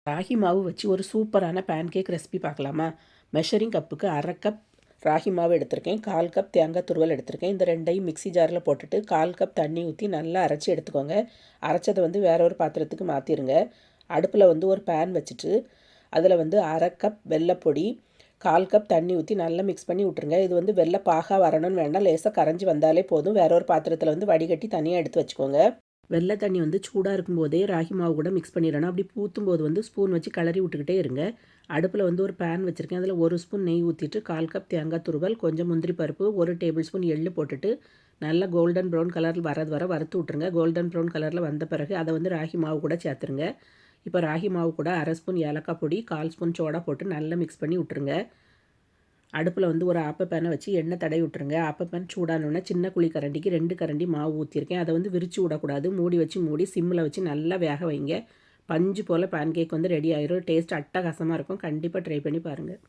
ராகி மாவு வச்சு ஒரு சூப்பரான பேன்கேக் ரெசிபி பார்க்கலாமா? மெஷரிங் கப்புக்கு 1/2 கப் ராகி மாவு எடுத்திருக்கேன். 1/4 கப் தேங்காய் துருவல் எடுத்திருக்கேன். இந்த ரெண்டையும் மிக்ஸி ஜாரில் போட்டுட்டு 1/4 கப் தண்ணி ஊற்றி நல்லா அரைச்சி எடுத்துக்கோங்க. அரைச்சதை வேற ஒரு பாத்திரத்துக்கு மாற்றிடுங்க. அடுப்பில் ஒரு பேன் வச்சுட்டு அதில் 1/2 கப் வெல்லைப்பொடி, 1/4 கப் தண்ணி ஊற்றி நல்லா மிக்ஸ் பண்ணி விட்ருங்க. இது வெள்ளை பாகாக வரணும்னு வேண்டாம், லேசாக கரைஞ்சி வந்தாலே போதும். வேற ஒரு பாத்திரத்தில் வடிகட்டி தனியாக எடுத்து வச்சுக்கோங்க. வெள்ளை தண்ணி சூடாக இருக்கும்போதே ராகி மாவு கூட மிக்ஸ் பண்ணிடணும். அப்படி ஊற்றும்போது ஸ்பூன் வச்சு கிளறி விட்டுக்கிட்டே இருங்க. அடுப்பில் ஒரு பேன் வச்சுருக்கேன். அதில் 1 ஸ்பூன் நெய் ஊற்றிட்டு 1/4 கப் தேங்காய் துருவல், கொஞ்சம் முந்திரி பருப்பு, 1 டேபிள் ஸ்பூன் எள்ளு போட்டுட்டு நல்லா கோல்டன் ப்ரௌன் கலரில் வர வறுத்து விட்ருங்க. கோல்டன் ப்ரௌன் கலரில் வந்த பிறகு அதை ராகி மாவு கூட சேர்த்துருங்க. இப்போ ராகி மாவு கூட 1/2 ஸ்பூன் ஏலக்காய் பொடி, 1/4 ஸ்பூன் சோடா போட்டு நல்லா மிக்ஸ் பண்ணி விட்ருங்க. அடுப்பில் ஒரு ஆப்ப பேனை வச்சு எண்ணெய் தடவி விட்ருங்க. ஆப்ப பேன் சூடானோடனே சின்ன குழி கரண்டிக்கு 2 கரண்டி மாவு ஊற்றிருக்கேன். அதை விரித்து விடக்கூடாது. மூடி சிம்மில் வச்சு நல்லா வேக வைங்க. பஞ்சு போல் பேன்கேக் ரெடி ஆயிரும். டேஸ்ட் அட்டகாசமாக இருக்கும். கண்டிப்பாக ட்ரை பண்ணி பாருங்கள்.